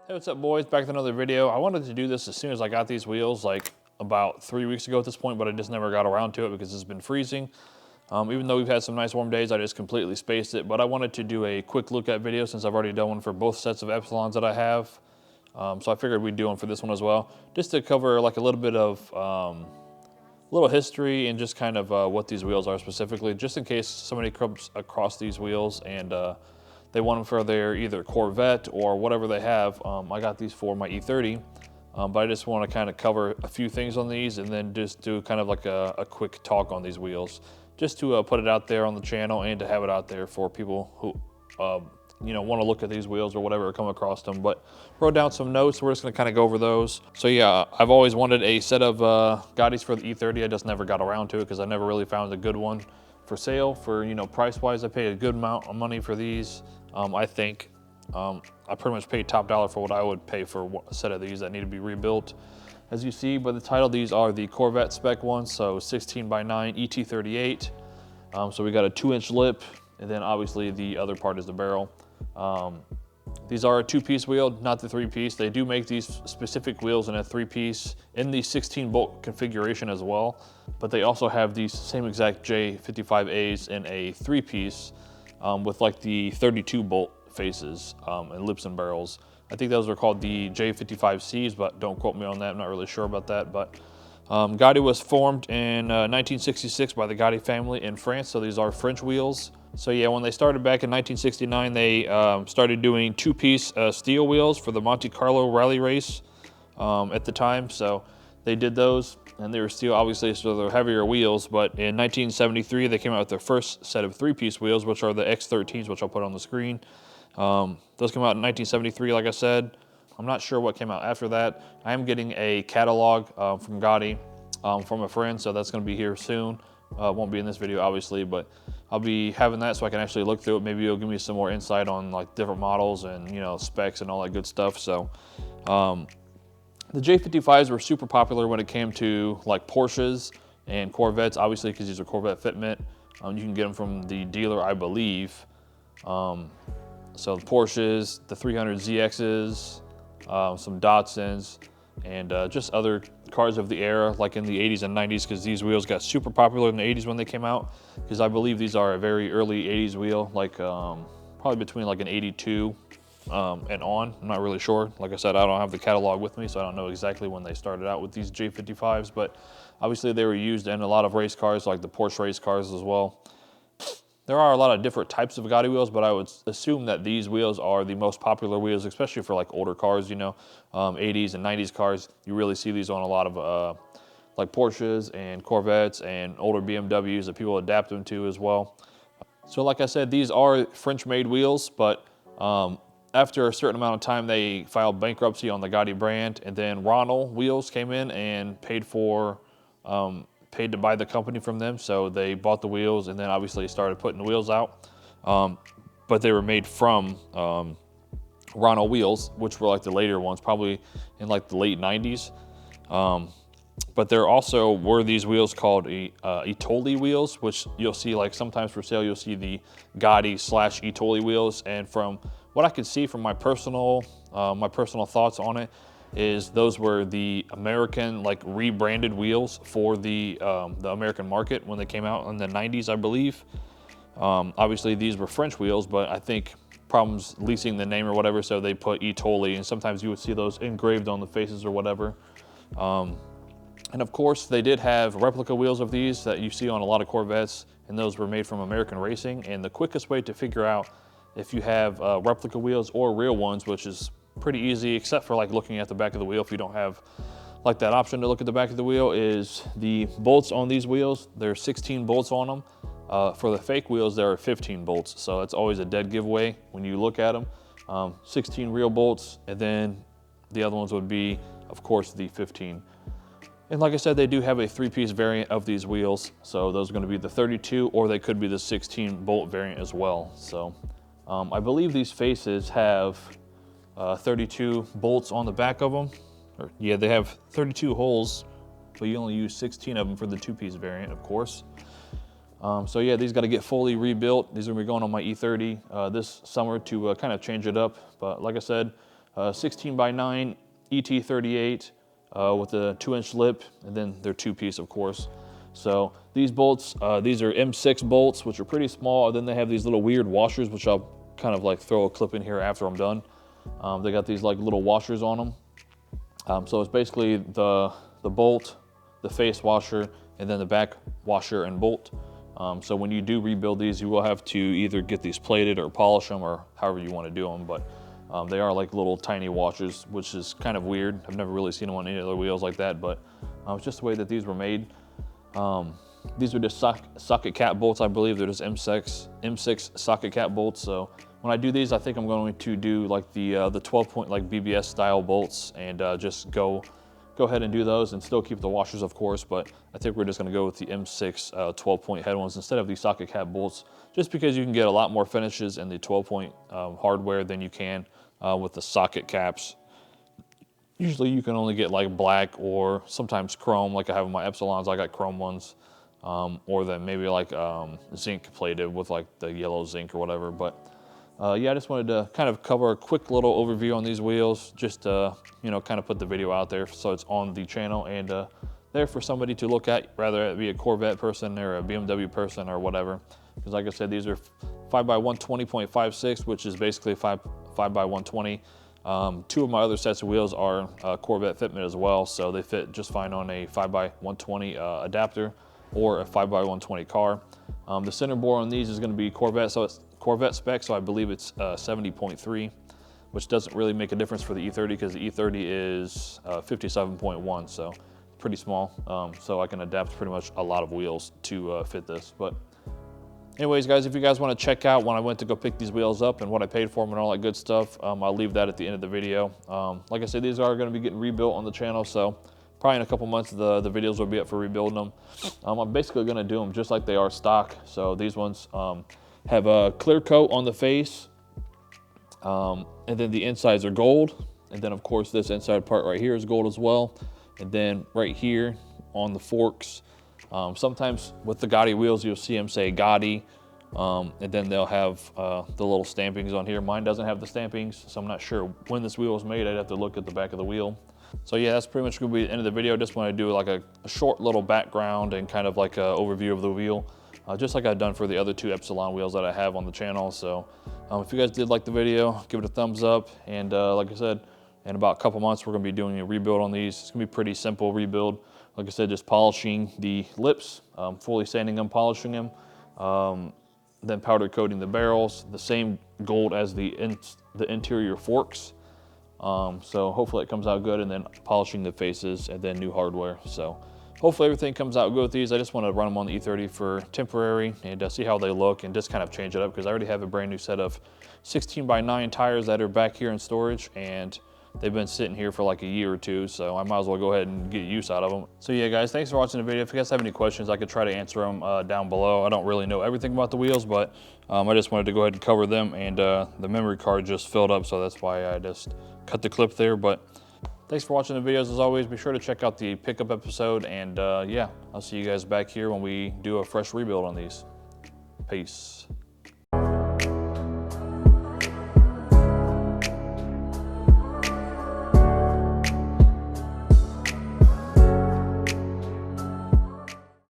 Hey, what's up, boys? Back with another video. I wanted to do this as soon as I got these wheels, like about 3 weeks ago at this point, but I just never got around to it because it's been freezing. Even though we've had some nice warm days, I just completely spaced it. But I wanted to do a quick look at video since I've already done one for both sets of Epsilons that I have. So I figured we'd do one for this one as well, just to cover like a little bit of little history and just kind of what these wheels are specifically, just in case somebody comes across these wheels and they want them for their either Corvette or whatever they have. I got these for my E30, but I just want to kind of cover a few things on these and then just do kind of like a quick talk on these wheels, just to put it out there on the channel and to have it out there for people who you know, want to look at these wheels or whatever or come across them. But wrote down some notes. We're just going to kind of go over those. So yeah, I've always wanted a set of Gottis for the E30. I just never got around to it because I never really found a good one for sale. For, you know, price wise, I paid a good amount of money for these. I think I pretty much paid top dollar for what I would pay for a set of these that need to be rebuilt. As you see by the title, these are the Corvette spec ones, so 16x9 ET38. So we got a 2-inch lip, and then obviously the other part is the barrel. These are a 2-piece wheel, not the 3-piece. They do make these specific wheels in a 3-piece in the 16-bolt configuration as well, but they also have these same exact J55As in a 3-piece with like the 32-bolt faces and lips and barrels. I think those are called the J55Cs, but don't quote me on that. I'm not really sure about that. But Gotti was formed in 1966 by the Gotti family in France, so these are French wheels. So yeah, when they started back in 1969, they started doing 2-piece steel wheels for the Monte Carlo rally race at the time. So they did those, and they were steel, obviously, so they're heavier wheels. But in 1973, they came out with their first set of 3-piece wheels, which are the X13s, which I'll put on the screen. Those came out in 1973, like I said. I'm not sure what came out after that. I am getting a catalog from Gotti from a friend, so that's going to be here soon. Won't be in this video, obviously, but I'll be having that so I can actually look through it. Maybe it'll give me some more insight on like different models and, you know, specs and all that good stuff. So the J55s were super popular when it came to like Porsches and Corvettes, obviously, because these are Corvette fitment. You can get them from the dealer, I believe. So the Porsches, the 300ZXs, some Datsuns, and just other cars of the era, like in the 80s and 90s, because these wheels got super popular in the 80s when they came out, because I believe these are a very early 80s wheel, like probably between like an 82 and on. I'm not really sure. Like I said, I don't have the catalog with me, so I don't know exactly when they started out with these J55s, but obviously they were used in a lot of race cars, like the Porsche race cars as well. There are a lot of different types of Gotti wheels, but I would assume that these wheels are the most popular wheels, especially for like older cars, you know, 80s and 90s cars. You really see these on a lot of like Porsches and Corvettes and older BMWs that people adapt them to as well. So like I said, these are French-made wheels, but after a certain amount of time, they filed bankruptcy on the Gotti brand, and then Ronald Wheels came in and paid to buy the company from them. So they bought the wheels and then obviously started putting the wheels out. But they were made from Ronald Wheels, which were like the later ones, probably in like the late 90s. But there also were these wheels called Itoli wheels, which you'll see like sometimes for sale, you'll see the Gotti / Itoli wheels. And from what I could see from my personal thoughts on it, is those were the American, like rebranded wheels for the American market when they came out in the 90s, I believe. Obviously these were French wheels, but I think problems leasing the name or whatever, so they put Itoli, and sometimes you would see those engraved on the faces or whatever. And of course they did have replica wheels of these that you see on a lot of Corvettes, and those were made from American Racing. And the quickest way to figure out if you have replica wheels or real ones, which is pretty easy, except for like looking at the back of the wheel, if you don't have like that option to look at the back of the wheel, is the bolts on these wheels. There's 16 bolts on them. For the fake wheels, there are 15 bolts. So it's always a dead giveaway when you look at them. 16 real bolts, and then the other ones would be, of course, the 15. And like I said, they do have a 3-piece variant of these wheels. So those are going to be the 32, or they could be the 16 bolt variant as well. So I believe these faces have 32 bolts on the back of them. Yeah, they have 32 holes, but you only use 16 of them for the 2-piece variant, of course. So yeah, these got to get fully rebuilt. These are going to be going on my E30 this summer to kind of change it up. But like I said, 16x9 ET38 with a 2-inch lip, and then they're 2-piece, of course. So these bolts, these are M6 bolts, which are pretty small. And then they have these little weird washers, which I'll kind of like throw a clip in here after I'm done. They got these like little washers on them. So it's basically the bolt, the face washer, and then the back washer and bolt. So when you do rebuild these, you will have to either get these plated or polish them, or however you want to do them. But they are like little tiny washers, which is kind of weird. I've never really seen them on any other wheels like that, but it's just the way that these were made. These are just socket cap bolts, I believe. They're just M6 socket cap bolts. So when I do these, I think I'm going to do like the 12-point like BBS style bolts, and just go ahead and do those, and still keep the washers, of course. But I think we're just going to go with the M6 12-point head ones instead of the socket cap bolts, just because you can get a lot more finishes in the 12-point hardware than you can with the socket caps. Usually you can only get like black or sometimes chrome, like I have in my Epsilons. I got chrome ones, or then maybe like zinc plated with like the yellow zinc or whatever. But yeah, I just wanted to kind of cover a quick little overview on these wheels, just to, you know, kind of put the video out there so it's on the channel and there for somebody to look at, rather it be a Corvette person or a BMW person or whatever. Because like I said, these are 5x120.56, which is basically 5x120. Two of my other sets of wheels are Corvette fitment as well, so they fit just fine on a 5x120 adapter or a 5x120 car. The center bore on these is going to be Corvette, so it's Corvette spec, so I believe it's 70.3, which doesn't really make a difference for the E30 because the E30 is 57.1, so pretty small. So I can adapt pretty much a lot of wheels to fit this. But anyways, guys, if you guys want to check out when I went to go pick these wheels up and what I paid for them and all that good stuff, I'll leave that at the end of the video. Like I said, these are going to be getting rebuilt on the channel, so probably in a couple months the videos will be up for rebuilding them. I'm basically going to do them just like they are stock. So these ones have a clear coat on the face, and then the insides are gold, and then of course this inside part right here is gold as well, and then right here on the forks, sometimes with the Gotti wheels you'll see them say Gotti, and then they'll have the little stampings on here. Mine doesn't have the stampings, so I'm not sure when this wheel was made. I'd have to look at the back of the wheel. So yeah, that's pretty much going to be the end of the video. Just want to do like a short little background and kind of like an overview of the wheel, just like I've done for the other 2 Epsilon wheels that I have on the channel. So if you guys did like the video, give it a thumbs up. And like I said, in about a couple months, we're going to be doing a rebuild on these. It's going to be a pretty simple rebuild. Like I said, just polishing the lips, fully sanding them, polishing them, then powder coating the barrels, the same gold as the interior forks. So hopefully it comes out good, and then polishing the faces and then new hardware. So hopefully everything comes out good with these. I just want to run them on the E30 for temporary and see how they look and just kind of change it up, because I already have a brand new set of 16x9 tires that are back here in storage, and they've been sitting here for like a year or two, so I might as well go ahead and get use out of them. So yeah, guys, thanks for watching the video. If you guys have any questions, I could try to answer them down below. I don't really know everything about the wheels, but I just wanted to go ahead and cover them, and the memory card just filled up, so that's why I just cut the clip there. But thanks for watching the videos. As always, be sure to check out the pickup episode, and yeah, I'll see you guys back here when we do a fresh rebuild on these. Peace.